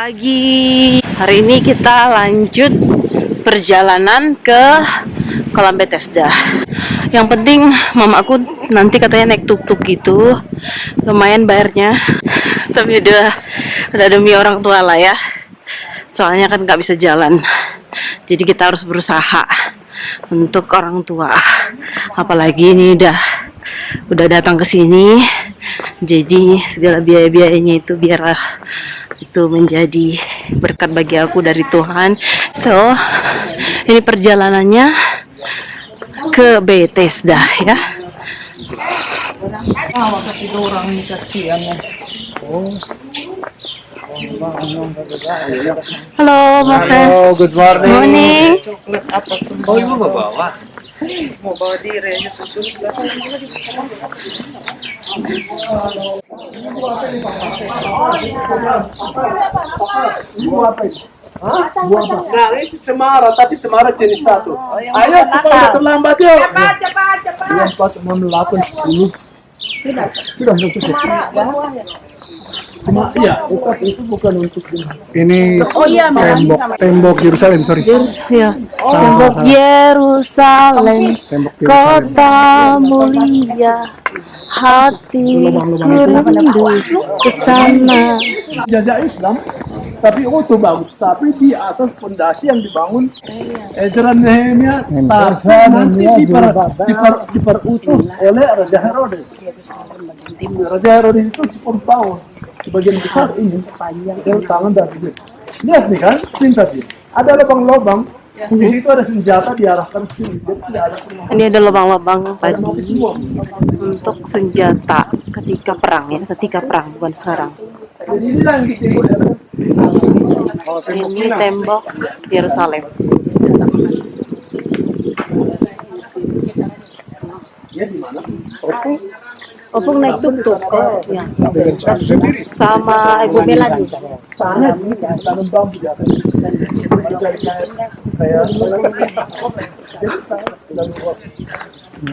pagi. Hari ini kita lanjut perjalanan ke Kolam Bethesda. Yang penting mamaku nanti katanya naik tuk-tuk gitu. Lumayan bayarnya. Tapi udah demi orang tua lah ya. Soalnya kan nggak bisa jalan. Jadi kita harus berusaha untuk orang tua. Apalagi ini udah datang ke sini. Jadi segala biaya-biayanya itu biarlah itu menjadi berkat bagi aku dari Tuhan. So, ini perjalanannya ke Bethesda ya. Halo, my friend. Halo, good morning. Morning. Oh, ibu mau bawa? Mau bawa diri aja susu. Nah, itu cemara, tapi cemara jenis satu. Ayo cepat, terlambat yuk. Cepat. Yang 4, 6, 8, 10. Sudah iya, itu bukan untuk ini. Oh iya, tembok Yerusalem, sorry. Ya, tembok Yerusalem, kota mulia, hatiku rindu ke sana. Jajah Islam, tapi itu bagus. Tapi di atas fondasi yang dibangun Ezra Nehemia, nanti diperutuh oleh Raja Herodes. Raja Herodes itu 10 tahun. Sebagian besar ini tangan dari dia. Lihat nih kan, pintar dia. Ada lubang-lubang. Di situ ada senjata diarahkan ke sini. Ini ada lubang-lubang tadi untuk senjata ketika perang ya, ketika perang bukan sekarang. Jadi ini yang ditembok. Ini tembok Yerusalem. Ya di mana? Opung naik tuk-tuk ya. Sama Ibu Melani. Tangan bambu di atas.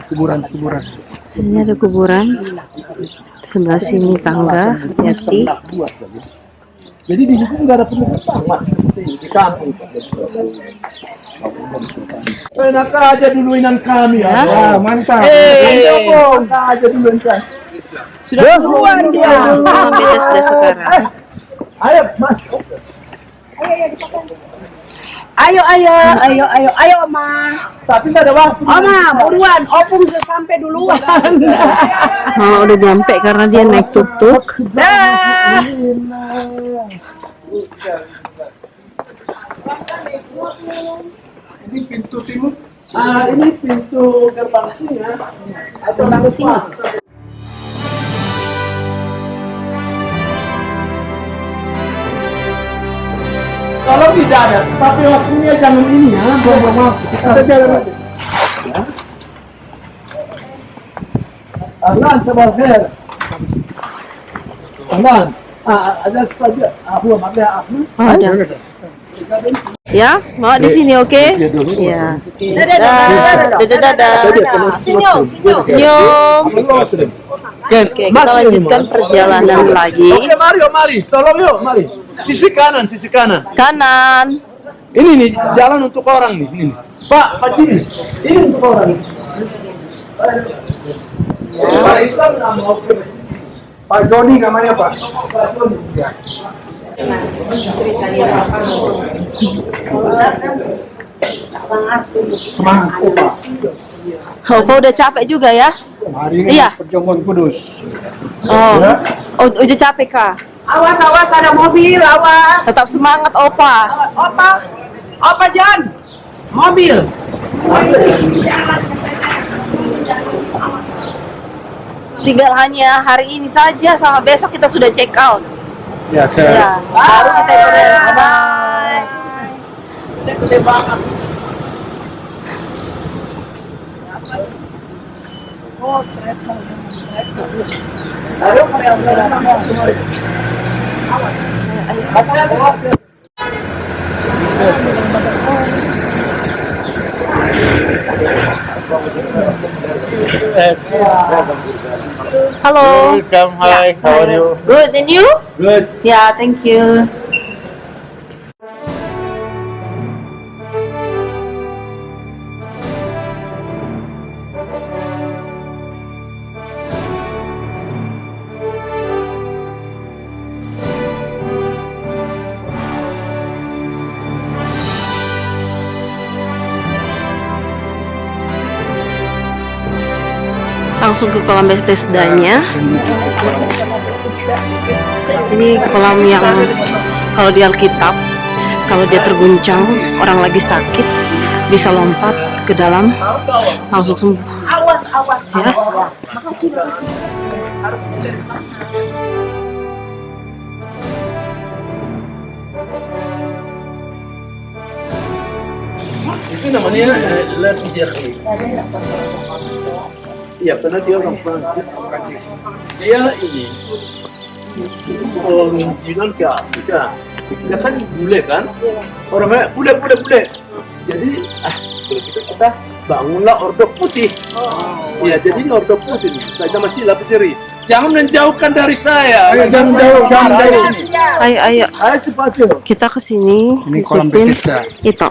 Kuburan. Ini ada kuburan. Sebelah sini tangga, hati. Jadi di situ nggak ada penutupan di kampung. Enak aja duluinan kami ya. Mantap. Opung aja duluan kan. Sudah duluan dia. Bethesda sekarang. Ayo, Mas. Ayo, Oma. Tapi nggak ada waktu. Oma, buruan. Opung sudah sampai duluan. Oh, udah nyampe karena dia naik tuk-tuk. Dah. Ini pintu timur. Ini pintu gerbang singa atau Gerbang singa. Kalau tidak ada, tapi waktunya jangan ini ya, buang-buang waktu. Kita jalan aja. Ya. Ahlan, sabah khair. Ahlan. Ada saja. Aku makanya aku. Oh, ada. Ya, mau di sini oke? Ya. Dadah. Senyum. Nyom. Oke, kita lanjutkan perjalanan lagi. Oke, mari. Tolong yuk, mari. Sisi kanan. Kanan. Ini nih jalan untuk orang nih. Ini. Pak Cini. Ini untuk orang. Pak Islam nggak mau ke masjid. Pak Joni namanya Pak. Pak Joni. Ya. Semangat Pak. Oh, kau udah capek juga ya? Hari ini Iya. perjamuan kudus. Oh, udah capek kah? Awas, ada mobil, awas. Tetap semangat, Opa. Opa John. Mobil. Tinggal hanya hari ini saja, sama besok kita sudah check out. Ya, Ya, baru kita bye. Gede banget. Oh, kereta. Ayo, Hello. Welcome, hi, how are you? Good, and you? Good. Yeah, thank you. langsung ke kolam Bethesda-nya. Ini kolam yang kalau di Alkitab, kalau dia terguncang, orang lagi sakit bisa lompat ke dalam langsung sembuh. Awas, awas, Ya. Itu namanya La Pizzeria. Iya, karena dia orang Prancis. Dia ini penginjilan ke Afrika. Dia kan bule kan? Orangnya bule. Jadi, kalau kita bangunlah Ordo Putih. Iya, jadi ini Ordo Putih. Kita masih La Pizzeria. Jangan menjauhkan dari saya. Jangan jauh. Ayo, Ayo cepat yuk. kita ke sini Ini kolam ikutin Bethesda. itu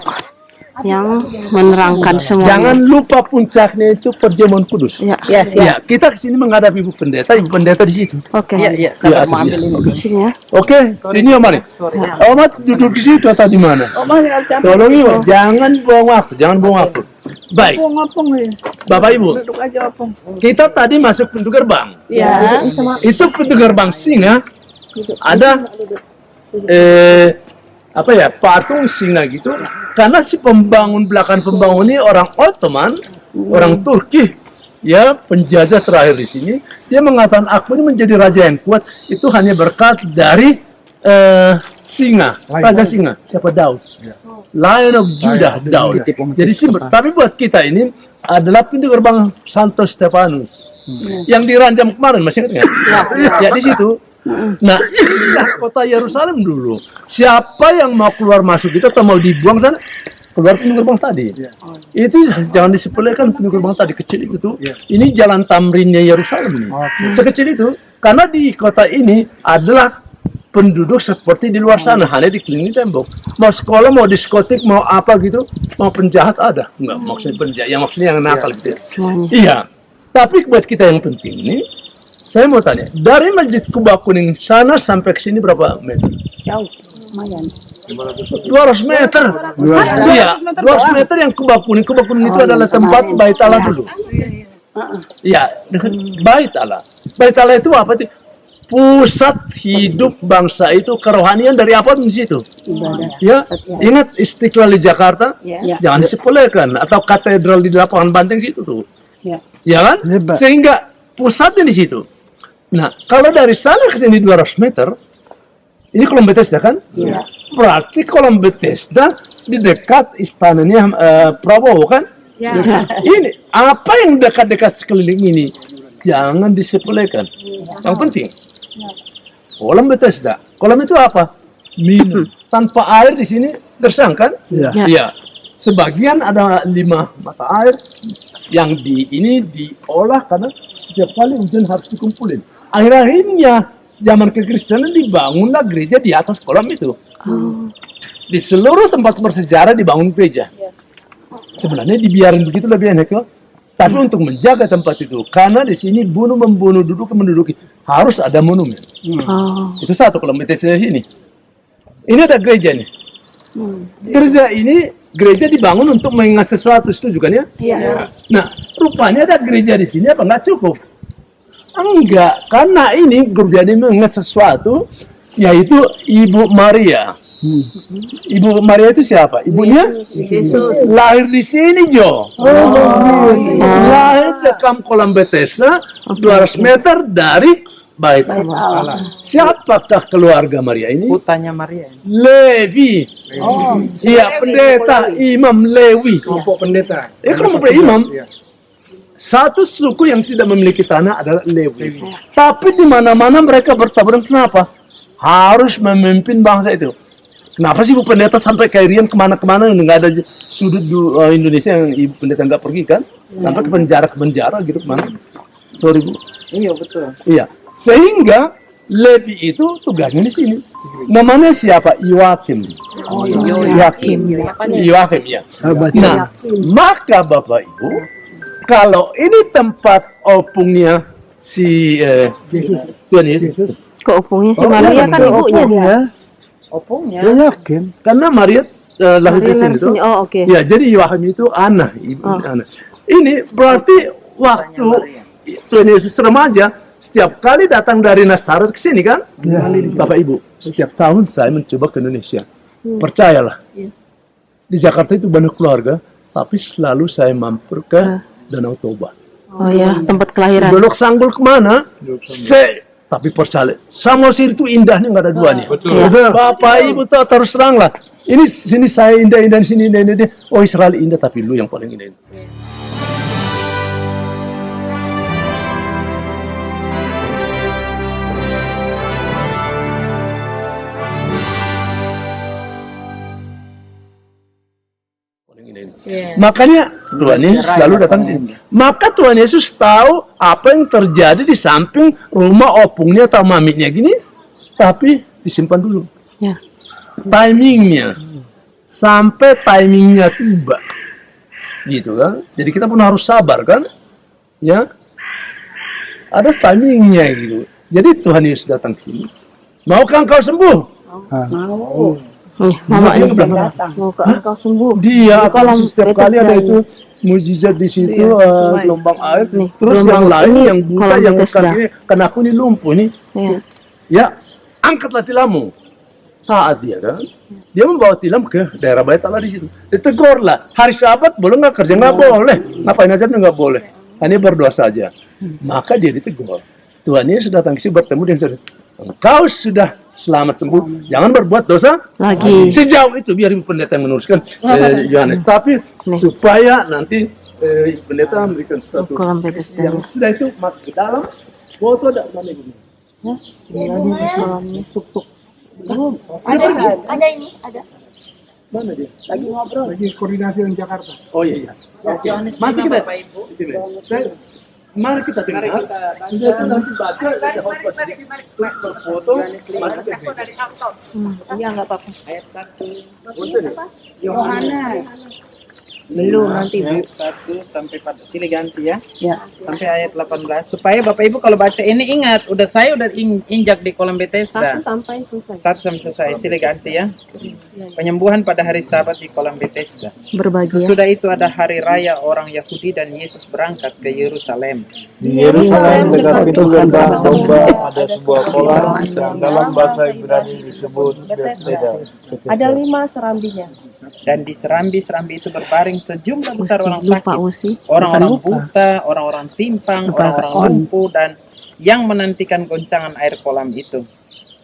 yang menerangkan semua. Jangan lupa puncaknya itu perjamuan kudus. Ya. Ya, kita kesini menghadap Ibu Pendeta di situ. Oke. Iya, sabar, mau ambil ini. Sini ya. Oke, sini Om Mari. Omat duduk di situ atau di mana? Tolong Ibu, jangan buang waktu. Baik, Bapak Ibu, kita tadi masuk pintu gerbang. Ya. Itu pintu gerbang singa, ada patung singa gitu. Karena si belakang pembangun ini orang Ottoman, orang Turki, ya penjajah terakhir di sini. Dia mengatakan aku ini menjadi raja yang kuat itu hanya berkat dari singa, raja singa, siapa Daud. Lion of Judah, Daud. Jadi tapi buat kita ini adalah pintu gerbang Santo Stefanus yang diranjam kemarin, masih ingat nggak? Ya di situ. Nah, inilah kota Yerusalem dulu. Siapa yang mau keluar masuk itu atau mau dibuang sana, keluar pintu gerbang tadi. Itu jangan disepelekan pintu gerbang tadi kecil itu tuh. Ini jalan tamrinnya Yerusalem nih. Sekecil itu karena di kota ini adalah penduduk seperti di luar sana, hanya dikelilingi tembok. Mau sekolah, mau diskotik, mau apa gitu, mau penjahat ada. Enggak, maksudnya penjahat, yang maksudnya yang nakal gitu ya. Iya. Tapi buat kita yang penting ini, saya mau tanya, dari Masjid Kuba Kuning sana sampai ke sini berapa meter? Jauh, lumayan. 200 meter. Iya, 200 meter yang Kuba Kuning. Kuba Kuning itu adalah tempat Bait Allah dulu. Iya, dekat Bait Allah. Bait Allah itu apa sih? Pusat hidup bangsa itu, kerohanian dari apa di situ? Ya, ingat Istiqlal di Jakarta, jangan disepelekan, atau katedral di lapangan Banteng situ tuh, ya kan? Sehingga pusatnya di situ. Nah, kalau dari sana ke sini 200 meter, ini kolam Bethesda kan? Berarti kolam Bethesda di dekat istananya Prabowo kan? Ini apa yang dekat-dekat sekeliling ini? Jangan disepelekan. Yang penting. Kolam Bethesda. Kolam itu apa? Minum. Tanpa air di sini gersang kan? Iya. Sebagian ada 5 mata air yang ini diolah karena setiap kali hujan harus dikumpulin. Akhir-akhirnya zaman kekristenan dibangunlah gereja di atas kolam itu. Di seluruh tempat bersejarah dibangun gereja. Sebenarnya dibiarin begitu lebih enak loh. Tapi untuk menjaga tempat itu, karena di sini bunuh-membunuh, menduduki, harus ada monumen. Itu satu kalau Bethesda di sini. Ini ada gereja nih. Gereja dibangun untuk mengingat sesuatu, setuju kan ya? Nah, rupanya ada gereja di sini apa nggak cukup? Enggak, karena ini gereja ini mengingat sesuatu, yaitu Ibu Maria. Ibu Maria itu siapa? Ibunya? Lahir di sini, Jo. Lahir dekat kolam Bethesda, 200 meter dari Bait Allah. Siapakah keluarga Maria ini? Putranya Maria. Levi. Iya, pendeta, Imam Lewi. Kelompok pendeta. Kelompok imam. Satu suku yang tidak memiliki tanah adalah Lewi. Tapi di mana-mana mereka bertaburan. Kenapa? Harus memimpin bangsa itu. Kenapa sih Ibu Pendeta sampai ke Irian kemana-kemana nggak ada sudut Indonesia yang Ibu Pendeta nggak pergi kan? Sampai ke penjara gitu kemana? Sorry Bu. Iya betul. Iya. Sehingga Levi itu tugasnya di sini. Namanya siapa? Yoakim. Yoakim ya. Nah, maka Bapak Ibu, kalau ini tempat opungnya si Tuhan Yesus. Kok opungnya si Maria kan ibunya dia. Opungnya. Yakin. Karena Maria lahir di sini tuh. Oh, oke. Ya, jadi Yoakim itu anak, ibu anak. Ini berarti waktu Tuhan Yesus remaja, setiap kali datang dari Nazaret ke sini kan, Bapak Ibu, setiap tahun saya mencoba ke Indonesia. Percayalah, di Jakarta itu banyak keluarga, tapi selalu saya mampir ke Danau Toba. Oh ya, tempat kelahiran. Dolok Sanggul kemana? Tapi percaya, Samosir itu indahnya nggak ada duanya. Bapak Ibu tuh terus terang lah. Ini sini saya indah-indah, sini indah-indah. Oh Israel indah, tapi lu yang paling indah. Makanya Tuhan Yesus selalu datang sini. Maka Tuhan Yesus tahu apa yang terjadi di samping rumah opungnya atau maminya gini, tapi disimpan dulu. Ya. Timingnya sampai timingnya tiba, gitu kan? Jadi kita pun harus sabar kan? Ya, ada timingnya gitu. Jadi Tuhan Yesus datang ke sini. Maukah engkau sembuh? Mau. Mama Dia ini bilang, Mau ke engkau sembuh. dia Kolam akan setiap kali ada Bethesda itu mujizat di situ, gelombang air. Nih, Terus gelombang yang lain ini yang buta, kolam yang Bethesda. kakinya karena aku ini lumpuh nih. Ya. Ya, angkatlah tilammu. Saat dia kan, dia membawa tilam ke daerah Bait Allah di situ. Ditegurlah, hari Sabat boleh nggak kerja? Nggak boleh. Ngapain aja nggak boleh. Hanya berdoa saja. Maka dia ditegur. Tuhan Yesus datang ke sini bertemu dengan saudara. Engkau sudah selamat sembuh. Jangan berbuat dosa Lagi. Sejauh itu biar Ibu Pendeta yang meneruskan Yohanes. Tapi supaya nanti Ibu Pendeta memberikan satu Kolam Bethesda. yang sudah itu masuk ke dalam. Foto ada mana Ibu? Kolamnya. Ada ini, ada. Mana dia? Lagi ngobrol. Lagi koordinasi dengan Jakarta. Oh iya. Oke. Yohanes Mari lima, kita, Bapak Ibu. mari kita dengar. Sudah itu nanti baca, jawab sedikit, terus berfoto, masuk ke gereja. Iya, enggak apa-apa. Ayat 1. Bosan ya? Yohanes. Belum nanti. Ayat 1 sampai pada sini ganti ya. Ya. Sampai ayat 18 supaya Bapak Ibu kalau baca ini ingat saya udah injak di kolam Bethesda. 1 sampai selesai. 1 sampai selesai. Sila ganti ya. Penyembuhan pada hari Sabat di kolam Bethesda. Berbagi ya. Sesudah itu ada hari raya orang Yahudi dan Yesus berangkat ke Yerusalem. Di Yerusalem dekat pintu gerbang domba ada sebuah kolam yang dalam bahasa Ibrani disebut Bethesda. Ada 5 serambinya. Dan di serambi-serambi itu berbaring sejumlah besar orang Lupa sakit, Usi. orang-orang buta, orang-orang timpang, orang-orang lumpuh, dan yang menantikan goncangan air kolam itu.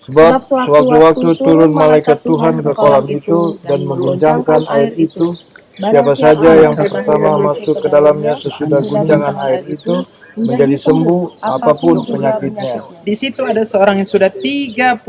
Sebab sewaktu-waktu turun malaikat Tuhan ke kolam itu dan mengguncangkan air itu, siapa saja yang pertama masuk ke dalamnya sesudah guncangan air itu menjadi sembuh apapun penyakitnya. Di situ ada seorang yang sudah 38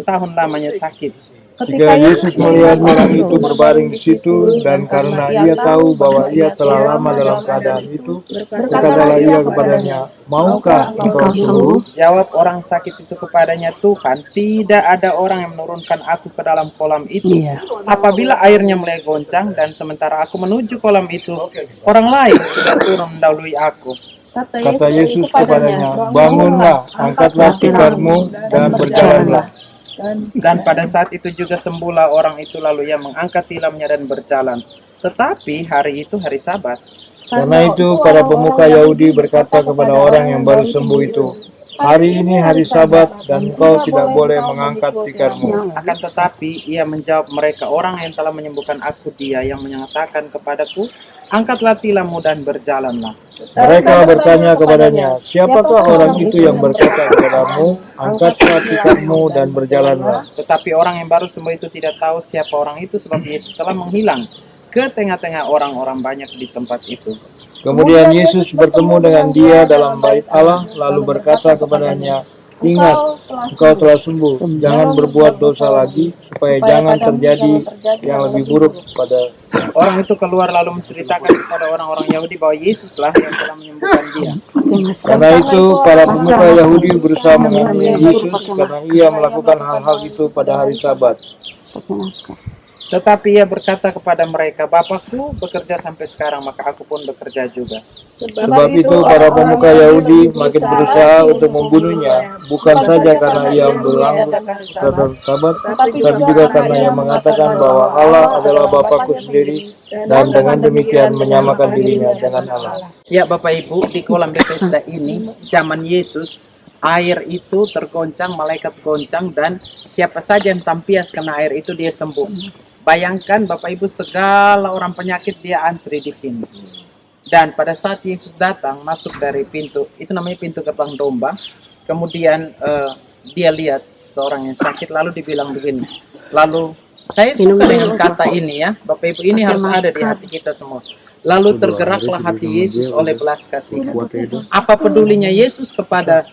tahun lamanya sakit. Ketika Yesus melihat orang itu berbaring di situ dan karena ia tahu bahwa ia telah lama dalam keadaan itu, berkatalah ia kepadanya, "Maukah engkau sembuh?" Jawab orang sakit itu kepadanya, "Tuhan, tidak ada orang yang menurunkan aku ke dalam kolam itu. Apabila airnya mulai goncang dan sementara aku menuju kolam itu, orang lain sudah turun mendahului aku." Kata Yesus kepadanya, "Bangunlah, angkatlah tikarmu dan berjalanlah." Dan pada saat itu juga sembuhlah orang itu, lalu ia mengangkat tilamnya dan berjalan. Tetapi hari itu hari Sabat. Karena itu para pemuka Yahudi berkata kepada orang yang baru sembuh itu, "Hari ini hari Sabat dan engkau tidak boleh mengangkat tikarmu." Akan tetapi ia menjawab mereka, "Orang yang telah menyembuhkan aku dia yang menyatakan kepadaku, angkatlah tilammu dan berjalanlah." Mereka bertanya kepadanya, "Siapakah orang itu yang berkata kepadamu, angkatlah tikarmu dan berjalanlah?" Tetapi orang yang baru sembuh itu tidak tahu siapa orang itu, sebab Yesus telah menghilang ke tengah-tengah orang-orang banyak di tempat itu. Kemudian Yesus bertemu dengan dia dalam bait Allah, lalu berkata kepadanya, "Ingat, engkau telah sembuh. Jangan berbuat dosa lagi, supaya jangan terjadi yang lebih buruk pada." Orang itu keluar lalu menceritakan kepada orang-orang Yahudi bahwa Yesuslah yang telah menyembuhkan dia. Karena itu, para pemuka Yahudi berusaha menganiaya Yesus karena ia melakukan hal-hal itu pada hari Sabat. Tetapi ia berkata kepada mereka, Bapakku bekerja sampai sekarang, maka aku pun bekerja juga. Sebab itu para pemuka Yahudi makin berusaha untuk membunuhnya, bukan saja karena ia melanggar Sabat, tapi juga karena ia mengatakan bahwa Allah adalah Bapakku sendiri, dan dengan demikian menyamakan dirinya dengan Allah. Ya Bapak Ibu, di kolam Bethesda ini, zaman Yesus, air itu tergoncang, malaikat goncang, dan siapa saja yang tampias kena air itu dia sembuh. Bayangkan Bapak Ibu, segala orang penyakit dia antri di sini. Dan pada saat Yesus datang, masuk dari pintu, itu namanya pintu gerbang domba. Kemudian dia lihat seorang yang sakit, lalu dibilang begini. Lalu saya suka dengan kata ini ya, Bapak Ibu, ini harus ada di hati kita semua. Lalu tergeraklah hati Yesus oleh belas kasihan. Apa pedulinya Yesus kepada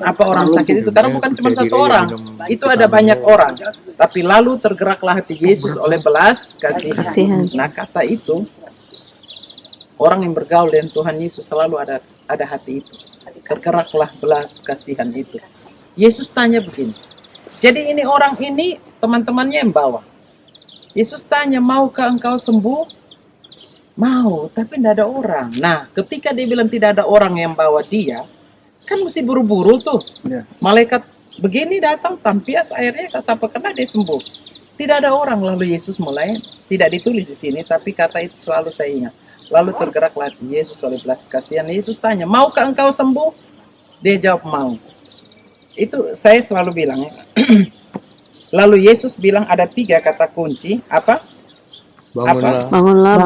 apa orang sakit itu? Karena bukan cuma satu orang, itu ada banyak orang. Tapi lalu tergeraklah hati Yesus oleh belas kasihan. Nah, kata itu, orang yang bergaul dengan Tuhan Yesus selalu ada hati itu. Tergeraklah belas kasihan itu. Yesus tanya begini. Jadi ini orang ini teman-temannya yang bawa. Yesus tanya, maukah engkau sembuh? Mau, tapi tidak ada orang. Nah, ketika dia bilang tidak ada orang yang bawa dia, kan mesti buru-buru tuh. Malaikat begini datang, tampias airnya, siapa kena dia sembuh. Tidak ada orang, lalu Yesus mulai, tidak ditulis di sini, tapi kata itu selalu saya ingat. Lalu tergeraklah hati Yesus oleh belas kasihan. Yesus tanya, maukah engkau sembuh? Dia jawab mau. Itu saya selalu bilang ya. Lalu Yesus bilang ada 3 kata kunci, apa? Bangunlah,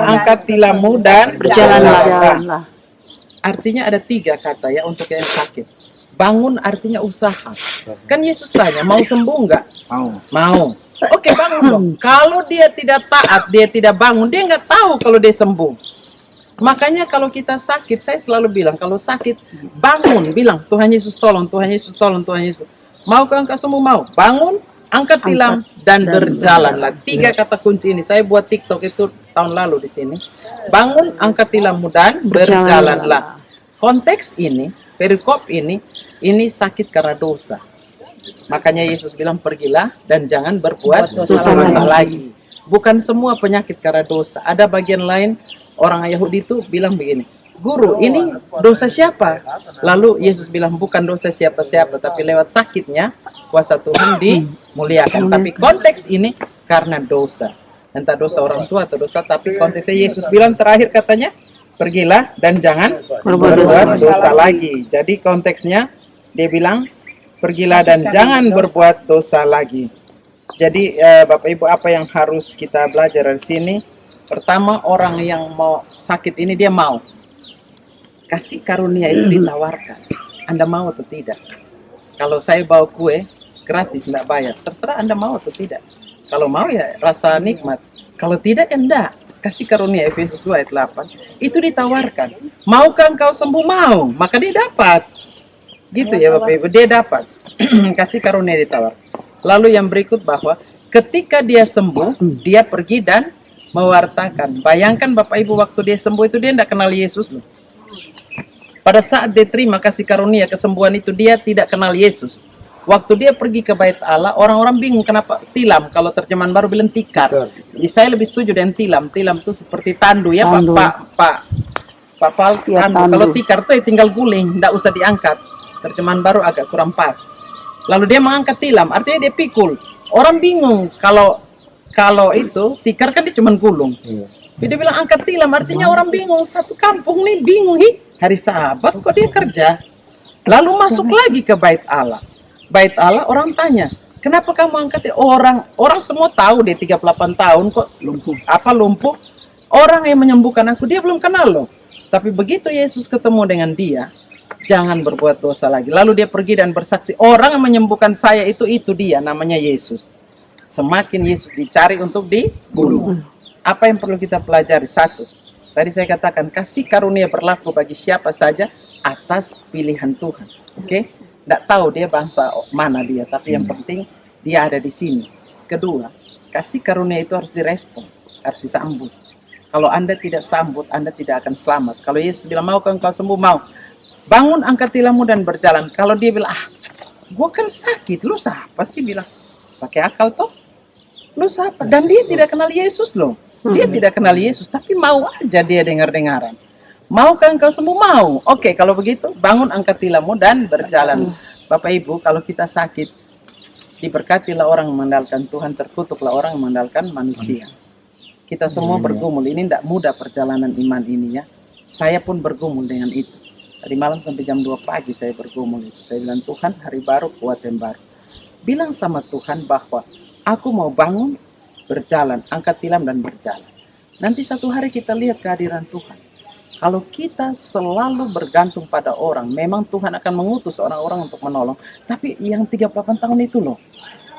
angkat tilammu dan Berjalanlah. Artinya ada 3 kata ya untuk yang sakit. Bangun artinya usaha. Kan Yesus tanya, mau sembuh enggak? Mau. Oke, bangun dong. Kalau dia tidak taat, dia tidak bangun, dia nggak tahu kalau dia sembuh. Makanya kalau kita sakit, saya selalu bilang, kalau sakit, bangun, bilang, Tuhan Yesus tolong, Tuhan Yesus tolong, Tuhan Yesus. Maukah engkau sembuh? Mau. Bangun, angkat tilam, dan berjalanlah. 3 kata kunci ini. Saya buat TikTok itu tahun lalu di sini. Bangun, angkat tilammu, dan berjalanlah. Konteks ini, perikop ini sakit karena dosa. Makanya Yesus bilang, pergilah dan jangan berbuat dosa lagi. Bukan semua penyakit karena dosa. Ada bagian lain, orang Yahudi itu bilang begini, Guru, ini dosa siapa? Lalu Yesus bilang, bukan dosa siapa-siapa, tapi lewat sakitnya, kuasa Tuhan dimuliakan. Tapi konteks ini karena dosa. Entah dosa orang tua atau dosa, tapi konteksnya Yesus bilang terakhir katanya, pergilah dan jangan berbuat dosa lagi. Jadi konteksnya, dia bilang, pergilah dan jangan berbuat dosa lagi. Jadi Bapak Ibu, apa yang harus kita belajar dari sini? Pertama, orang yang mau sakit ini dia mau. Kasih karunia itu ditawarkan. Anda mau atau tidak? Kalau saya bawa kue, gratis, tidak bayar. Terserah Anda mau atau tidak. Kalau mau ya rasa nikmat. Kalau tidak ya enggak. Kasih karunia Efesus 2 ayat 8. Itu ditawarkan. Maukah engkau sembuh? Mau. Maka dia dapat. Gitu ya Bapak Ibu. Dia dapat. Kasih karunia ditawar. Lalu yang berikut bahwa ketika dia sembuh, dia pergi dan mewartakan. Bayangkan Bapak Ibu, waktu dia sembuh itu dia tidak kenal Yesus loh. Pada saat dia terima kasih karunia kesembuhan itu, dia tidak kenal Yesus. Waktu dia pergi ke bait Allah, orang-orang bingung kenapa tilam. Kalau terjemahan baru bilang tikar. Jadi saya lebih setuju dengan tilam. Tilam itu seperti tandu ya Pak Pal. Kalau tikar itu ya tinggal guling, tidak usah diangkat. Terjemahan baru agak kurang pas. Lalu dia mengangkat tilam, artinya dia pikul. Orang bingung kalau itu tikar kan dia cuma gulung. Dia bilang angkat tilam, artinya orang bingung. Satu kampung nih bingung, hari Sabat kok dia kerja. Lalu masuk lagi ke bait Allah. Bait Allah, orang tanya, kenapa kamu angkat? Orang semua tahu dia 38 tahun kok lumpuh. Orang yang menyembuhkan aku, dia belum kenal loh. Tapi begitu Yesus ketemu dengan dia, jangan berbuat dosa lagi. Lalu dia pergi dan bersaksi, orang yang menyembuhkan saya itu dia, namanya Yesus. Semakin Yesus dicari untuk dibunuh. Apa yang perlu kita pelajari? 1, tadi saya katakan, kasih karunia berlaku bagi siapa saja atas pilihan Tuhan. Oke? Tidak tahu dia bangsa mana dia, tapi yang penting dia ada di sini. 2, kasih karunia itu harus direspon, harus disambut. Kalau Anda tidak sambut, Anda tidak akan selamat. Kalau Yesus bilang, maukah engkau sembuh? Mau. Bangun, angkat tilammu dan berjalan. Kalau dia bilang, gue kan sakit, lu siapa sih bilang? Pakai akal toh? Lu siapa? Dan dia tidak kenal Yesus loh. Dia tidak kenal Yesus, tapi mau aja dia dengar-dengaran. Maukah engkau sembuh? Mau. Oke, kalau begitu bangun, angkat tilammu dan berjalan. Bapak Ibu, kalau kita sakit, diberkatilah orang mengandalkan Tuhan, terkutuklah orang mengandalkan manusia. Kita semua bergumul. Ini tidak mudah perjalanan iman ini ya. Saya pun bergumul dengan itu. Tadi malam sampai jam 2 pagi saya bergumul itu. Saya bilang, Tuhan, hari baru, kuat yang baru. Bilang sama Tuhan bahwa aku mau bangun, berjalan, angkat tilam dan berjalan. Nanti satu hari kita lihat kehadiran Tuhan. Kalau kita selalu bergantung pada orang, memang Tuhan akan mengutus orang-orang untuk menolong. Tapi yang 38 tahun itu loh,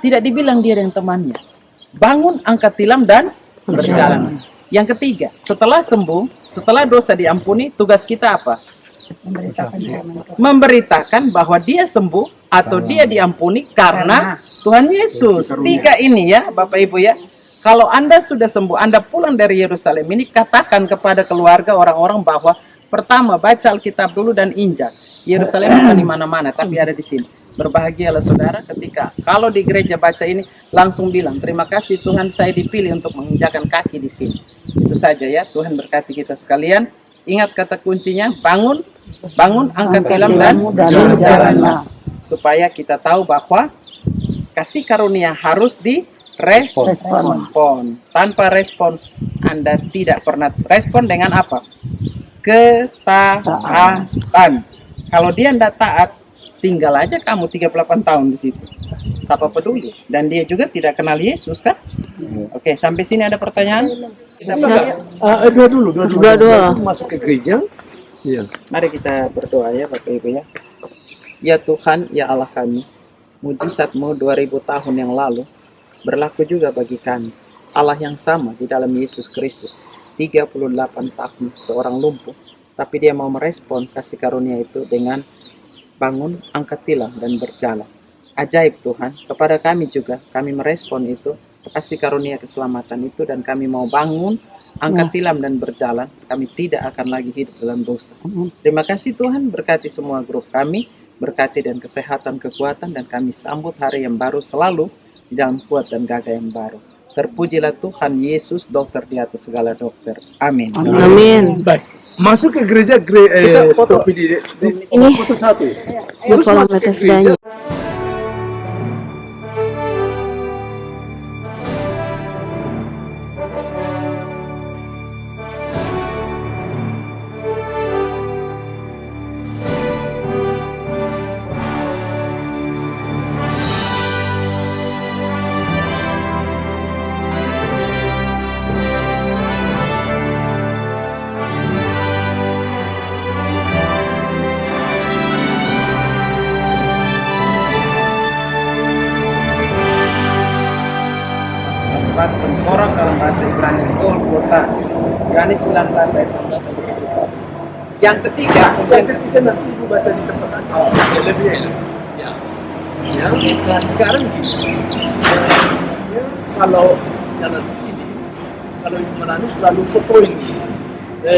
tidak dibilang dia dengan temannya. Bangun, angkat tilam dan berjalan. Yang ketiga, setelah sembuh, setelah dosa diampuni, tugas kita apa? Memberitakan bahwa dia sembuh atau dia diampuni karena Tuhan Yesus. 3 ini ya Bapak Ibu ya. Kalau Anda sudah sembuh, Anda pulang dari Yerusalem ini, katakan kepada keluarga orang-orang bahwa pertama baca Alkitab dulu dan injak. Yerusalem bukan di mana-mana, tapi ada di sini. Berbahagialah saudara ketika kalau di gereja baca ini langsung bilang, terima kasih Tuhan saya dipilih untuk menginjakan kaki di sini. Itu saja ya. Tuhan berkati kita sekalian. Ingat kata kuncinya, bangun, angkat tilam dan berjalanlah. Supaya kita tahu bahwa kasih karunia harus direspon. Tanpa respon, Anda tidak pernah respon dengan apa? Ketaatan. Kalau dia tidak taat, tinggal aja kamu 38 tahun di situ. Siapa peduli? Dan dia juga tidak kenal Yesus kan? Oke, sampai sini ada pertanyaan? Dua dulu. Masuk ke gereja. Iya. Mari kita berdoa ya Bapak Ibu ya. Ya Tuhan, ya Allah kami, mujizat-Mu 2000 tahun yang lalu berlaku juga bagi kami. Allah yang sama di dalam Yesus Kristus. 38 tahun seorang lumpuh, tapi dia mau merespon kasih karunia itu dengan bangun, angkat tilam dan berjalan. Ajaib Tuhan, kepada kami juga, kami merespon itu, kasih karunia keselamatan itu, dan kami mau bangun, angkat tilam dan berjalan. Kami tidak akan lagi hidup dalam dosa. Terima kasih Tuhan, berkati semua grup kami, berkati dan kesehatan, kekuatan, dan kami sambut hari yang baru selalu di dalam kuat dan gagah yang baru. Terpujilah Tuhan Yesus, dokter di atas segala dokter. Amin. Amin. Baik. Masuk ke gereja Kita foto. Ini foto satu. terus kolam Bethesda-nya. Tempat tengkorak dalam bahasa Ibrani Golgota. Yohanes 19 ayat 16 sampai 17. Yang ketiga, nanti ibu baca di tempat lain. Oh, lebih enak. Ya. Nah sekarang gini. Kalau jalan ini, kalau ibu menangis selalu fotoin.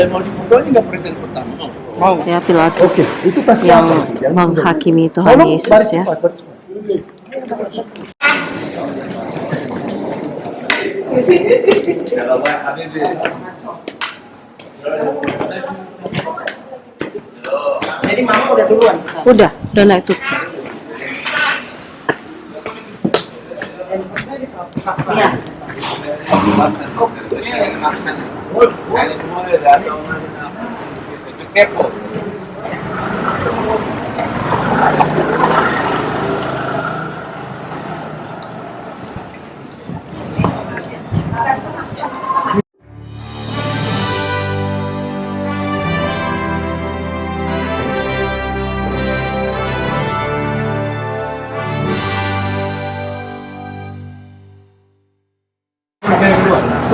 Mau difotoin nggak presiden pertama? mau. Ya Pilatus Oke, itu pasti yang apa? menghakimi Tuhan Yesus ya. Jadi mama udah duluan. Udah naik tuh. Careful.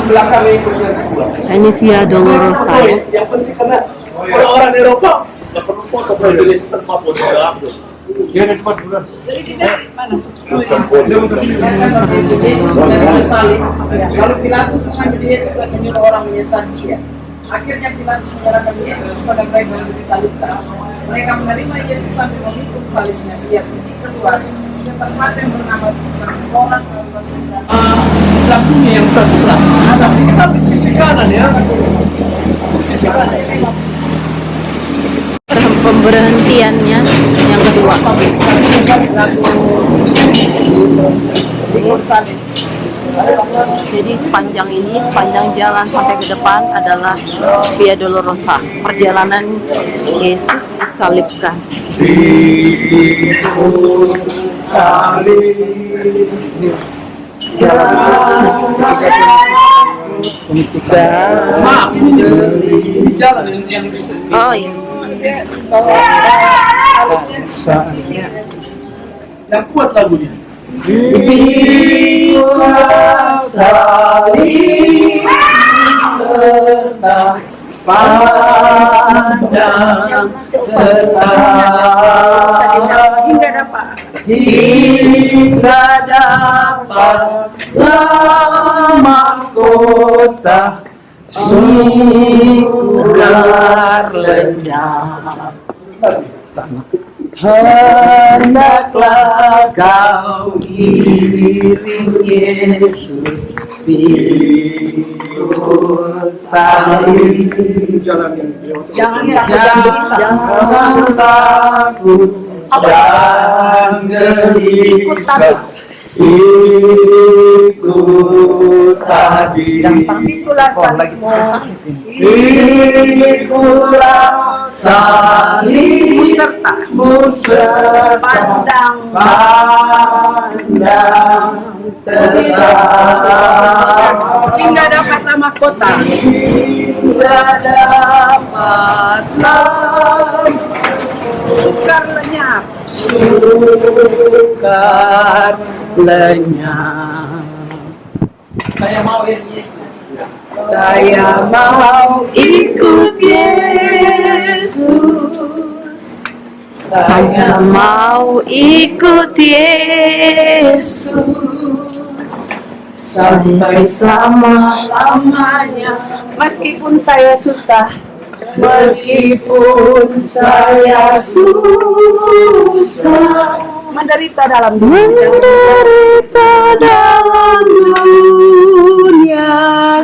Belakang ikutnya kedua. Ini Via Dolorosa ya. Yang penting karena orang-orang Eropa nggak perlu foto, kalau Indonesia tanpa foto nggak upload. Dia ada 4 bulan. Jadi kita mana? Yesus menerima salib. Lalu Pilatus mengambil Yesus dan menyuruh orang menyesat dia. Akhirnya Pilatus menyerahkan Yesus kepada mereka yang disalibkan. Mereka menerima Yesus sambil memikul salibnya. Ia pergi keluar Pelakunya yang tercelah. Tapi kita sisi kanan ya. Sisi kanan. Pemberhentiannya yang kedua. Jadi sepanjang ini, sepanjang jalan sampai ke depan adalah Via Dolorosa, perjalanan Yesus disalibkan. Maaf, ini jalan yang bisa. Oh iya. Yang kuat lagunya. Hingga dapat mahkota sukar lenyap. Hendaklah kau iring Yesus pikul salib. Jangan takut dan gelisah. Ikut tadi. itulah salibmu. Ikulah salibmu serta Pandang tetap hingga dapatlah mahkota. hingga dapatlah Sukar lenyap. sukar lenyap. Saya mau Yesus. Saya mau ikut Yesus. Saya mau ikut Yesus sampai selama-lamanya. Meskipun saya susah, Meskipun saya susah menderita dalam dunia,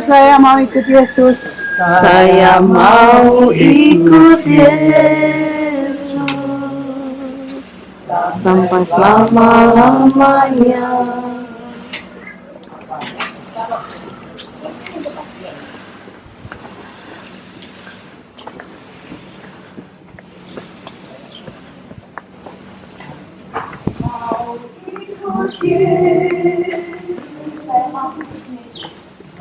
saya mau ikut Yesus. Saya mau ikut Yesus sampai selama-lamanya.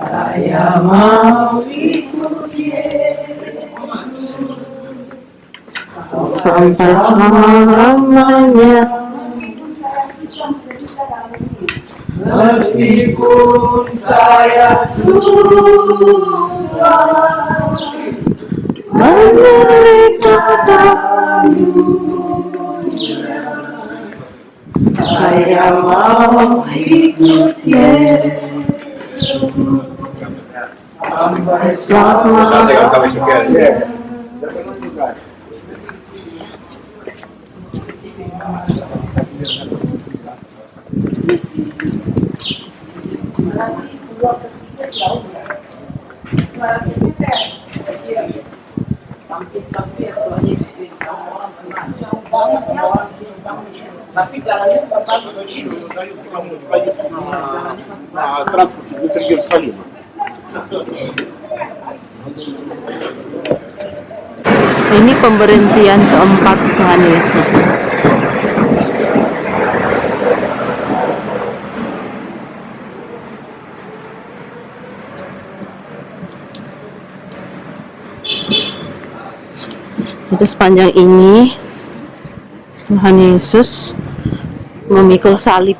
Saya mau ikut Yesus Sampai selama-lamanya. Meskipun saya susah Menderita dalam dunia, saya mau ikut Yesus sampai selama-lamanya. на транспорте внутри Иерусалима. Ini pemberhentian keempat Tuhan Yesus. Jadi sepanjang ini Tuhan Yesus memikul salib.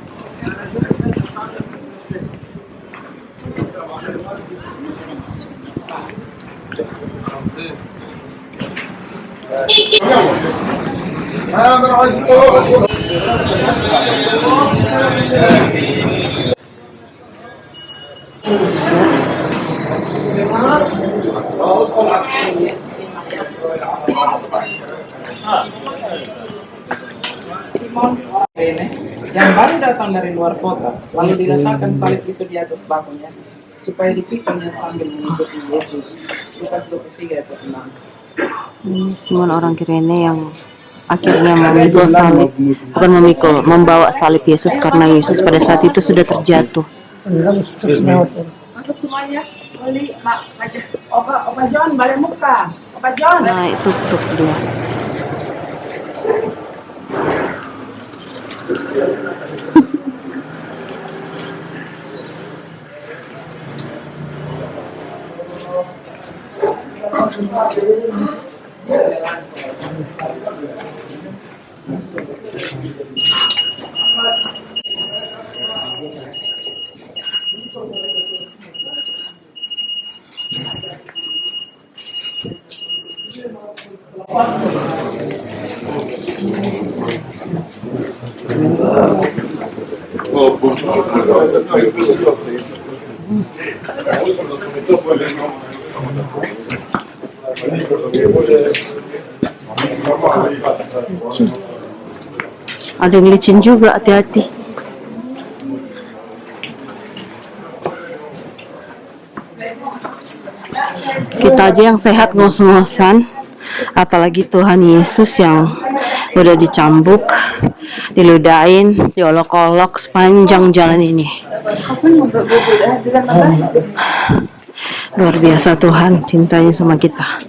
yang baru datang dari luar kota, lalu diletakkan salib itu di atas bahunya, supaya dipikulnya sambil mengikuti Yesus. Lukas 23 ayat 6. Ini Simon orang Kirene yang akhirnya memikul salib, bukan memikul, membawa salib Yesus karena Yesus pada saat itu sudah terjatuh. Masuk semuanya. Beli, Opa John, balik muka. Opa John. Nah, itu tuk dia. Ada yang licin juga, hati-hati. Kita aja yang sehat ngos-ngosan, apalagi Tuhan Yesus yang udah dicambuk, diludahin, diolok-olok sepanjang jalan ini. Luar biasa Tuhan cintanya sama kita,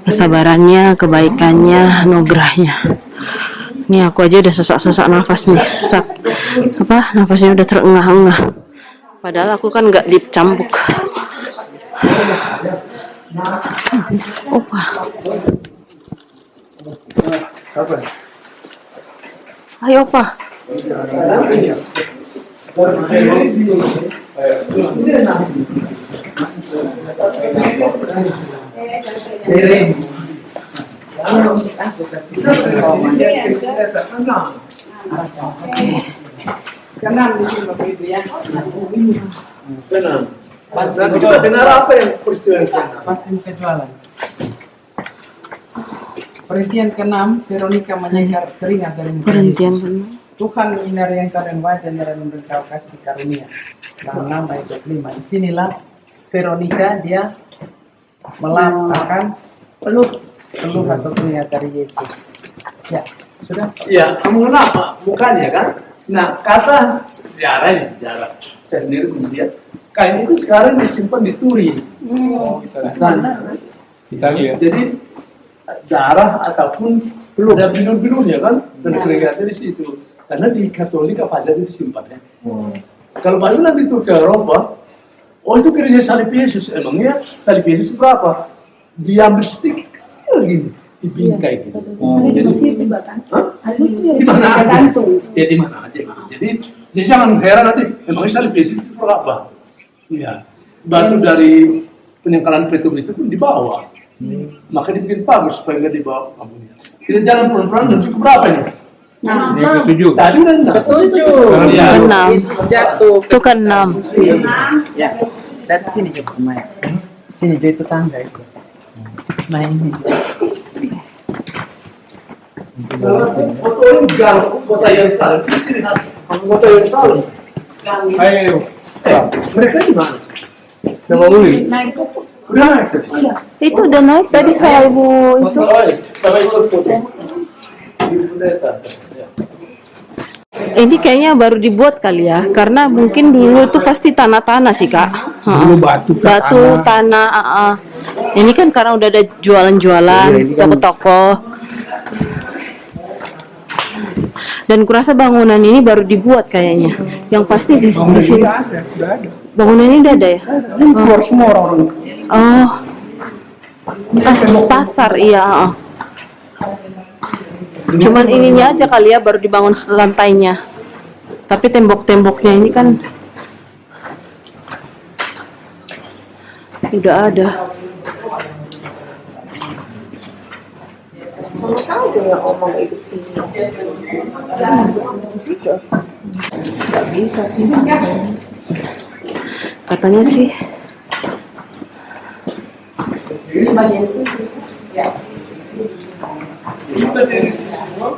kesabarannya, kebaikannya, anugerahnya. Ini aku aja udah sesak-sesak nafas nih, sesak nafasnya udah terengah-engah. Padahal aku kan nggak dicambuk. Opa. Ayo Opa. Kenal di sini Bapak Ibu ya. Tenang. Nanti kita dengar apa yang peristiwa yang kena. Pasti buka jualan. Perhentian ke-6, Veronica menyekar keringat dari muka Perhentian Yesus. Tuhan menyinari yang dan wajah dan memberkau kasih karunia. Dalam nama ayat 5. Disinilah Veronica dia melapangkan peluk atau keringat dari Yesus. Ya, sudah. Iya, kamu kenapa? Mukanya kan? Nah, kata sejarah ini sejarah. Saya sendiri kemudian kain itu sekarang disimpan di Turi. Sana. Italia. Jadi darah ataupun ada bilur-bilurnya kan dan keringatnya di situ. Karena di Katolik apa saja disimpan ya. Kalau baru nanti itu ke Eropa, oh itu gereja salib Yesus. Emangnya salib Yesus berapa? Diambil sedikit gini, dibingkai gitu. Jadi di mana aja? Ya di mana aja. Jadi jangan heran nanti. Emangnya salib Yesus itu berapa? Iya. Batu dari peninggalan Petrus itu pun dibawa. Maka dibikin pagar supaya nggak dibawa kamunya. Kita jalan pelan-pelan dan cukup berapa ini? Yang ketujuh. Tadi udah enggak? Ya. Enam. Jatuh. Itu kan 6. Ya, dari sini juga main. Sini juga itu tangga itu. Main ini. Foto ini kota Yerusalem. Di sini kota Yerusalem. Ayo. Mereka di mana? Nama Uli. Udah naik tadi. Itu udah naik tadi sama ibu itu. Sama ikut foto. Ibu pendeta. Ini kayaknya baru dibuat kali ya, karena mungkin dulu tuh pasti tanah-tanah sih Kak. Dulu batu, tanah. Ini kan karena udah ada jualan-jualan, toko-toko. Dan kurasa bangunan ini baru dibuat kayaknya. Yang pasti di sini. Bangunan ini udah ada ya? Keluar semua orang. Oh. Pasar iya. Cuman ininya aja kali ya baru dibangun lantainya. Tapi tembok-temboknya ini kan udah ada. Nggak bisa sih. Katanya sih. Kita dari sini semua.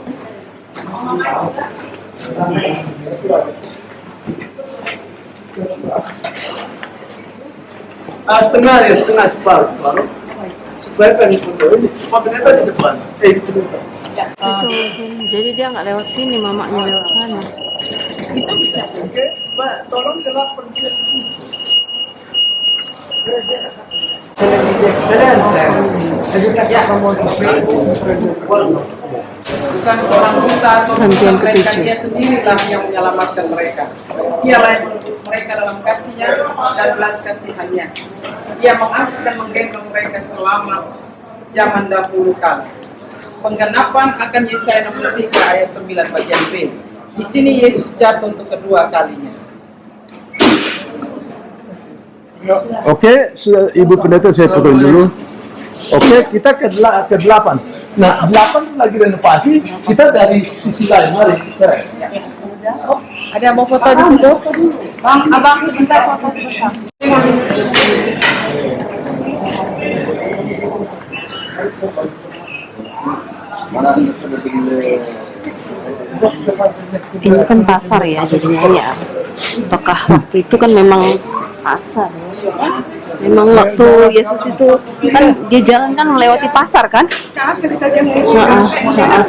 Setengah ya, setengah separuh. Supaya kan foto ini, cuma ternyata di depan. Itu. Jadi dia nggak lewat sini, mamanya lewat sana. Itu bisa. Oke, Mbak, tolong gelap pergi. Bukan seorang buta atau Gantian mereka, ketujuh. dia sendirilah yang menyelamatkan mereka. Dialah yang menuntut mereka dalam kasihnya dan belas kasihannya. Dia mengangkat dan menggendong mereka selama zaman dahulu kala. Penggenapan akan Yesaya 63 ayat 9 bagian B. Di sini Yesus jatuh untuk kedua kalinya. Oke, Ibu Pendeta saya potong dulu. Oke, kita ke 8. Nah, 8 lagi renovasi, kita dari sisi lain, mari. Ada yang mau foto di situ? Bang, abang bentar foto sebentar. Ini kan pasar ya jadinya ya. Apakah waktu itu kan memang pasar ya? Memang waktu Yesus itu kan dia jalan kan melewati pasar kan? Heeh, heeh.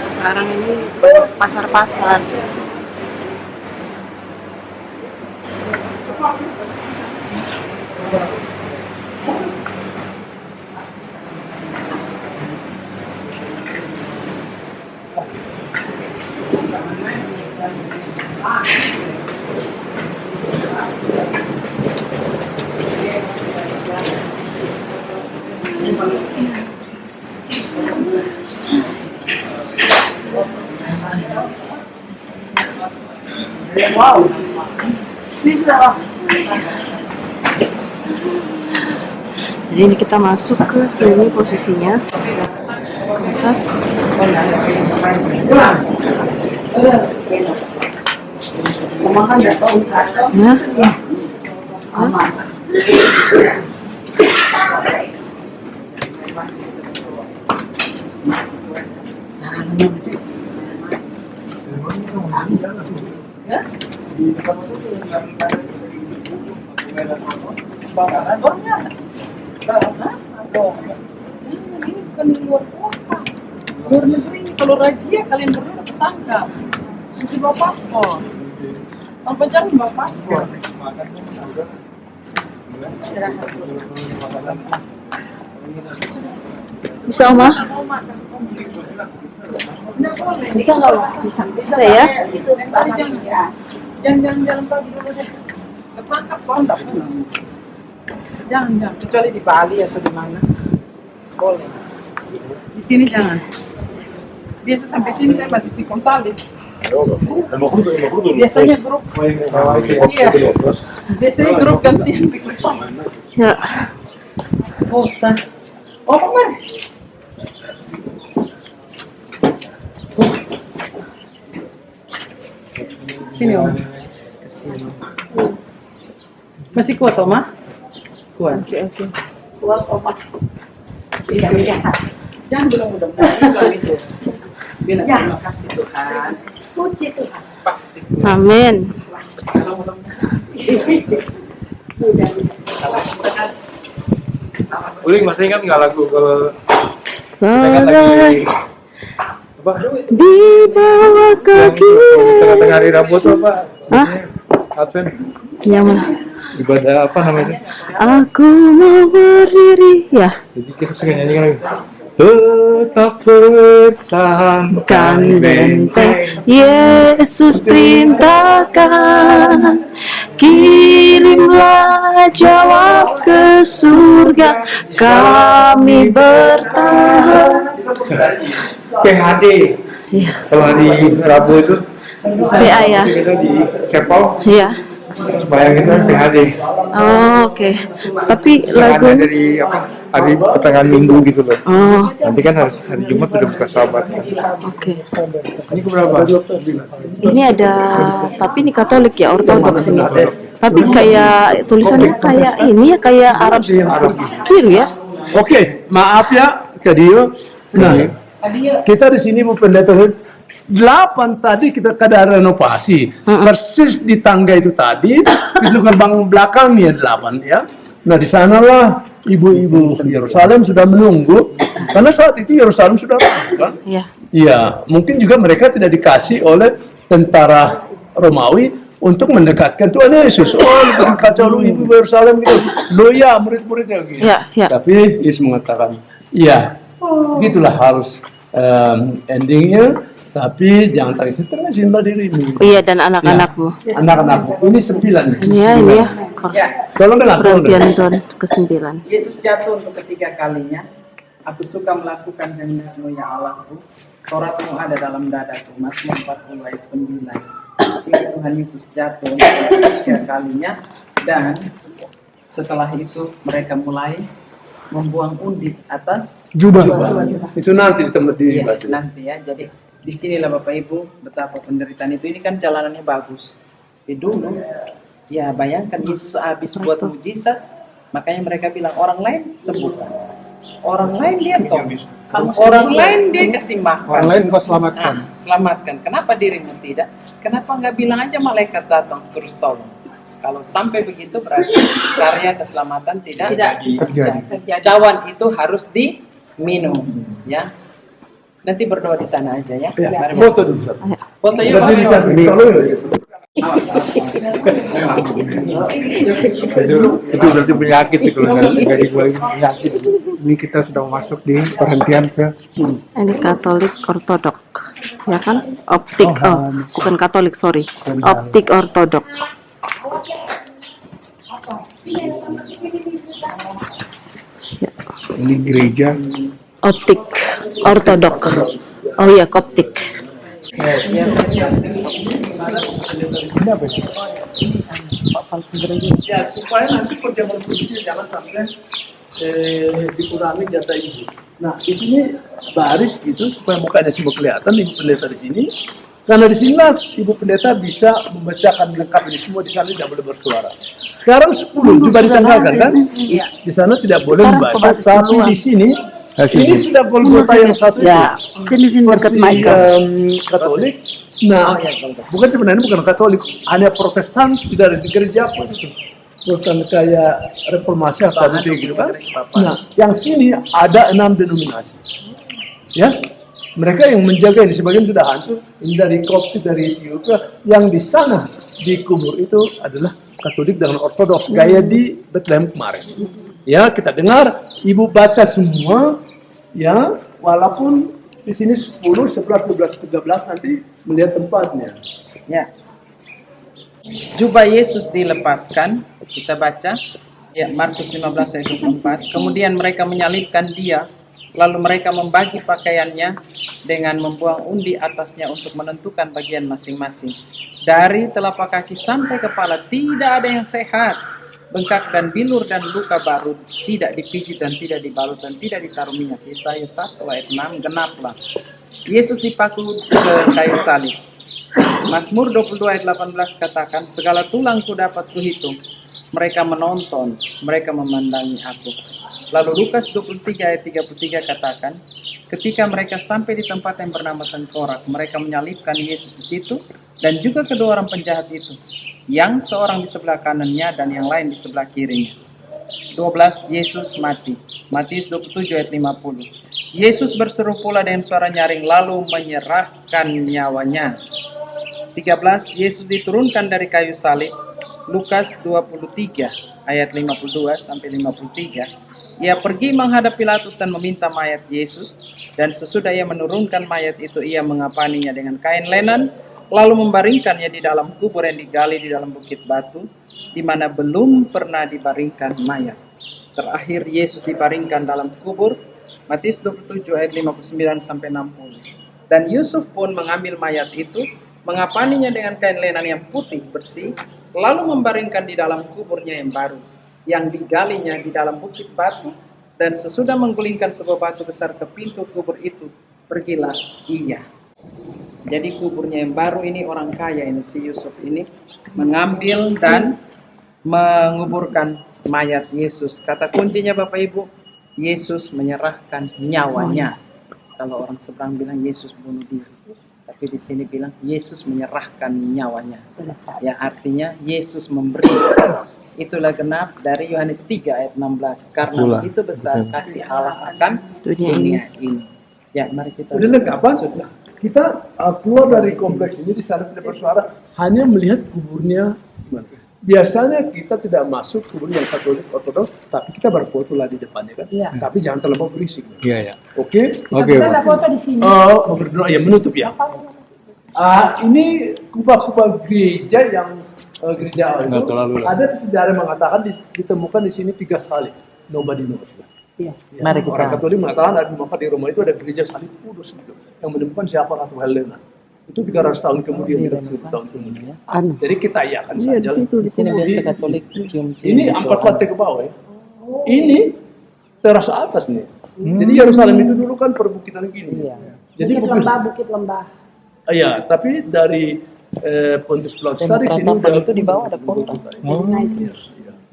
Sekarang ini pasar-pasar. Wow. Bisa. Jadi ini kita masuk ke sini posisinya ke atas. Ya. Ini bukan di luar kota. Luar negeri ini kalau razia kalian berdua ketangkap. Mesti bawa paspor. Tanpa jalan bawa paspor. Bisa Oma? Bisa nggak Oma? Bisa. Bisa ya? Jangan jalan pagi dulu deh. Ketangkap kau enggak pulang. Jangan, kecuali di Bali atau di mana. Boleh. Di sini jangan. Biasa sampai sini saya masih pikul salib. Biasanya grup. Iya. Biasanya grup gantian pikul salib. Ya. Oh, sah. Oh, kemana? Sini, Om. Masih kuat, Oma? Kuat. Oke. Kuat, Oma. Iya. Jangan mudah-mudahan. Bila terima kasih Tuhan. Puji Tuhan. Pasti. Amin. Uling masih ingat nggak lagu kalau Bagai apa? di bawah kaki. Tengah-tengah hari Rabu tuh apa? Hah? Advent Yang mana? ibadah apa namanya? Aku mau berdiri ya. Jadi kita suka nyanyi lagi. Tetap bertahankan Kan benteng Yesus perintahkan, kirimlah jawab ke surga, kami bertahan. PHD. Iya, Kalau hari Rabu itu PA ya. kita di Kepol, Iya. bayangin kan PHD. Oh, oke. Tapi lagu. Ada dari hari pertengahan minggu gitu loh. Oh, Nanti kan hari Jumat udah buka sahabat. oke. Ini berapa? Ini ada, tapi ini Katolik ya, Ortodoks ini. Tapi kayak tulisannya kayak ini ya, kayak Arab kiri ya. Oke, maaf ya, Kadio. Nah, kita di sini Bu Pendeta 8 tadi kita kada renovasi. Persis di tangga itu tadi, pintu gerbang belakangnya 8 ya. Nah, di sanalah ibu-ibu Yerusalem sudah menunggu karena saat itu Yerusalem sudah rapuh kan? Iya. Iya, mungkin juga mereka tidak dikasih oleh tentara Romawi untuk mendekatkan Tuhan Yesus. Oh, bikin kacau lu ibu Yerusalem gitu. Lo ya murid-muridnya gitu. Iya, iya. Tapi Yesus mengatakan, iya, gitulah harus endingnya. Tapi jangan tangis-tangis, simpan dirimu. Iya, dan anak-anakmu. Anak-anakmu, ini 9 ya. Ini ya, ini ya. Tolong dengar, tolong Perhatian dengar. Tuhan ke-9. Yesus jatuh untuk ketiga kalinya. Aku suka melakukan kehendak-Mu ya Allahku. Taurat-Mu ada dalam dadaku. Mazmur 40 ayat 9. Sehingga Tuhan Yesus jatuh untuk ketiga kalinya. Dan setelah itu mereka mulai membuang undi atas Jubah. Itu nanti di tempat di Yes, nanti ya. Jadi disinilah Bapak Ibu betapa penderitaan itu. Ini kan jalanannya bagus. Di dulu, ya bayangkan Yesus habis buat mujizat, makanya mereka bilang orang lain sembuhkan, orang lain dia tolong, orang lain dia kasih makan, Orang lain kau selamatkan. selamatkan. Kenapa dirimu tidak? Kenapa nggak bilang aja malaikat datang terus tolong? Kalau sampai begitu berarti karya keselamatan tidak terjadi. Cawan itu harus diminum, ya. Nanti berdoa di sana aja ya. Ya, foto dulu. Ustaz. Fotonya Berdiri Pak. di sana. Itu berarti penyakit itu kalau nggak dikeluarin penyakit. Ini kita sudah masuk di perhentian ke 10. Ini Katolik Ortodok, ya kan? Optik, bukan Katolik, sorry. Optik Ortodok. Ya. Ini gereja. Optik Ortodok. Oh iya, Koptik. Ya, supaya nanti perjamuan kudusnya jangan sampai dikurangi jatah ibu. Nah, di sini baris gitu supaya mukanya semua kelihatan ibu pendeta di sini. Karena di sinilah ibu pendeta bisa membacakan lengkap ini semua, di sana tidak boleh bersuara. Sekarang 10 juga ditanggalkan kan? Di sana tidak boleh membaca, tapi di sini ini sudah Golgota yang satu Ya, ini sini dekat versi Katolik. Nah, bukan sebenarnya bukan Katolik, hanya Protestan, tidak ada di gereja pun itu. Bukan kayak reformasi atau apa gitu kan. Nah, yang sini ada 6 denominasi. Ya, mereka yang menjaga ini sebagian sudah hancur. Ini dari Koptik, dari Ethiopia. Yang di sana dikubur itu adalah Katolik dengan Ortodoks gaya di Bethlehem kemarin. Ya, kita dengar ibu baca semua, ya, walaupun di sini 10, 11, 12, 13 nanti melihat tempatnya. Ya. Jubah Yesus dilepaskan, kita baca ya Markus 15 ayat 24. Kemudian mereka menyalibkan dia, lalu mereka membagi pakaiannya dengan membuang undi atasnya untuk menentukan bagian masing-masing. Dari telapak kaki sampai kepala tidak ada yang sehat. Bengkak dan bilur dan luka baru, tidak dipijit dan tidak dibalut dan tidak ditaruh minyak. Yesaya 1 ayat 6, genaplah. Yesus dipaku ke kayu salib. Mazmur 22 ayat 18 katakan, segala tulangku dapat kuhitung. Mereka menonton, mereka memandangi aku. Lalu Lukas 23 ayat 33 katakan, ketika mereka sampai di tempat yang bernama Tengkorak, mereka menyalibkan Yesus di situ dan juga kedua orang penjahat itu, yang seorang di sebelah kanannya dan yang lain di sebelah kirinya. 12. Yesus mati. Matius 27 ayat 50. Yesus berseru pula dengan suara nyaring lalu menyerahkan nyawanya. 13. Yesus diturunkan dari kayu salib. Lukas 23 ayat 52 sampai 53. Ia pergi menghadap Pilatus dan meminta mayat Yesus, dan sesudah ia menurunkan mayat itu, ia mengapaninya dengan kain lenan, lalu membaringkannya di dalam kubur yang digali di dalam bukit batu, di mana belum pernah dibaringkan mayat. terakhir Yesus dibaringkan dalam kubur. Matius 27 ayat 59 sampai 60. Dan Yusuf pun mengambil mayat itu, mengapaninya dengan kain lenan yang putih bersih, lalu membaringkan di dalam kuburnya yang baru, yang digalinya di dalam bukit batu. Dan sesudah menggulingkan sebuah batu besar ke pintu kubur itu, pergilah ia. Jadi kuburnya yang baru ini, orang kaya ini, si Yusuf ini mengambil dan menguburkan mayat Yesus. Kata kuncinya Bapak Ibu, Yesus menyerahkan nyawanya. Kalau orang seberang bilang Yesus bunuh diri, tapi di sini bilang Yesus menyerahkan nyawanya. Ya, artinya Yesus memberi. Itulah genap dari Yohanes 3 ayat 16. Karena begitu besar kasih Allah akan dunia ini. Ya, mari kita. Udah lega apa? Kita keluar dari kompleks ini di sana tidak bersuara, hanya melihat kuburnya. Biasanya kita tidak masuk kubur yang Katolik Ortodoks, tapi kita berfoto lah di depannya kan. Iya. Tapi jangan terlalu berisik. Iya, ya. Oke? Oke, Kita ada Pak. foto di sini. Mau berdoa ya, menutup ya. Ini kubah-kubah gereja yang gereja awal Nggak itu terlalu lah. ada sejarah mengatakan ditemukan di sini 3 salib. Nobody knows. Iya. Ya, Mari kita- orang Katolik mengatakan ada di Roma itu ada gereja salib kudus gitu, yang menemukan siapa Ratu Helena. Itu 300 tahun kemudian, 300 tahun kemudian. Jadi kita yakan saja. Di sini biasa Katolik cium-cium. Ini 4 lantai ke bawah ya. Ini teras atas nih. Jadi Yerusalem itu dulu kan perbukitan gini. Jadi Bukit lembah. iya, tapi dari Pontius Pilatus Dan di sini peratapan itu di bawah ada kota. Iya.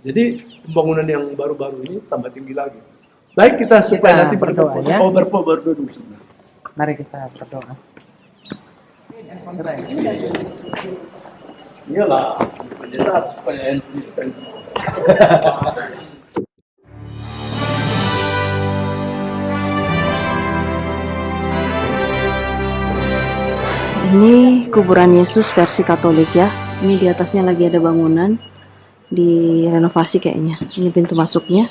Jadi pembangunan yang baru-baru ini tambah tinggi lagi. Baik, kita supaya nanti berdoa, ya. berdoa dulu sebenarnya. Mari kita berdoa. Iyalah, pendeta supaya Ini kuburan Yesus versi Katolik ya. Ini di atasnya lagi ada bangunan, direnovasi kayaknya. Ini pintu masuknya.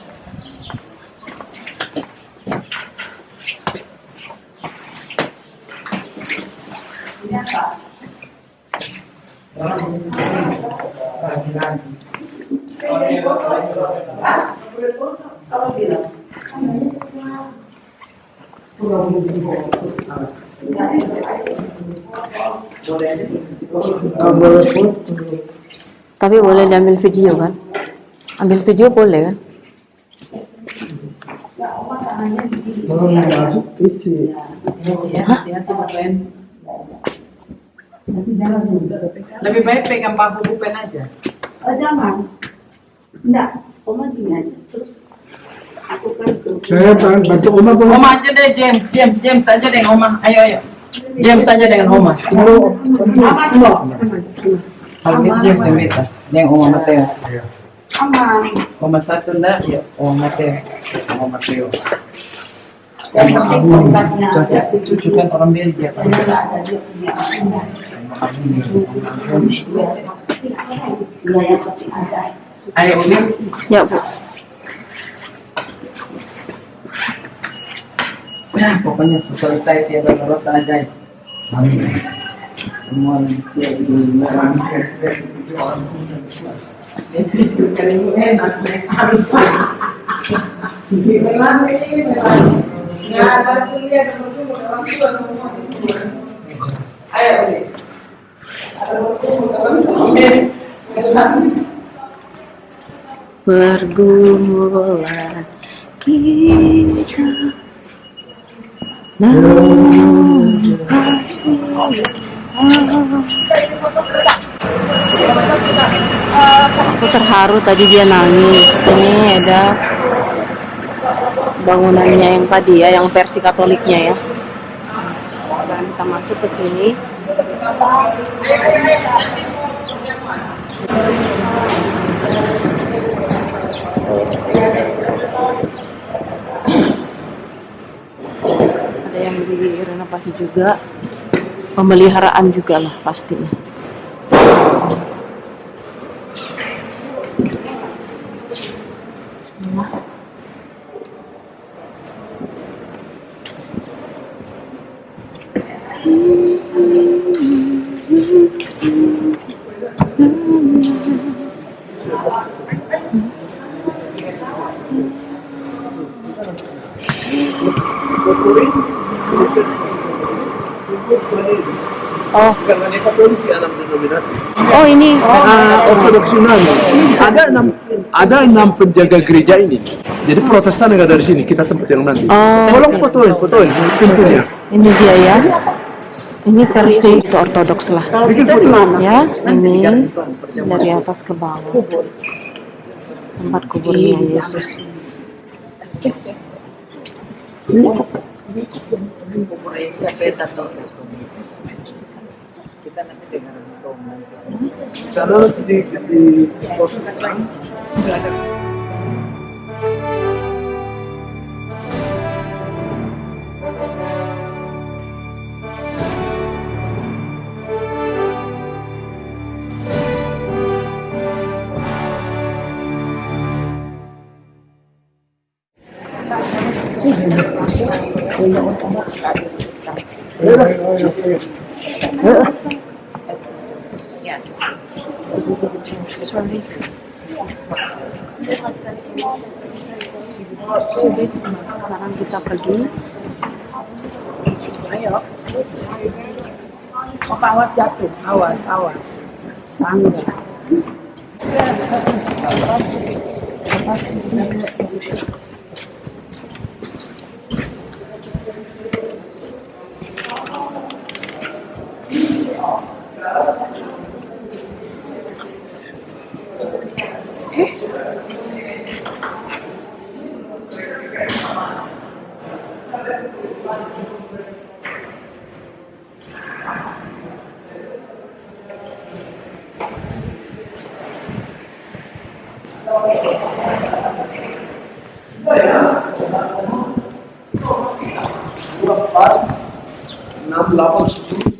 Tapi boleh diambil video kan? Ambil video boleh kan? Lebih baik pegang paku bupen aja. Jangan. Enggak, Oma gini aja. Terus aku kan saya bantu Oma Oma aja deh, James aja deh Oma. Ayo. James aja dengan Oma. Kalau ini James yang beta, yang Oma Mateo. aman. Oma satu enggak? Ya, Oma Mateo. Oma Mateo. Yang penting kontaknya ada. Cucu kan orang Belgia. Pak. Enggak ada dia punya. Iya, yang penting ada. Ayo Uli. Ya Bu. Nah, pokoknya selesai tiada terus aja. Semua manusia itu Pergumulan kita kasih. Aku terharu tadi dia nangis. Ini ada bangunannya yang tadi ya, yang versi Katoliknya ya. Dan kita masuk ke sini. Ada yang direnovasi juga, pemeliharaan juga lah pastinya. Katolik. Oh, Karena dia Katolik sih 6 denominasi. oh ini. Ortodoks Yunani. Ada 6 penjaga gereja ini. Jadi Protestan nggak dari sini. Kita tempat yang nanti. Oh. Tolong fotoin pintunya. Ini dia ya. Ini versi itu ortodoks lah. Ya, ini dari atas ke bawah. Tempat kuburnya Yesus. Sana di Protestan. Sorry. Sekarang kita pergi. Ayo. Oh, awas jatuh. Awas. Tangga. Enam, 8, 10.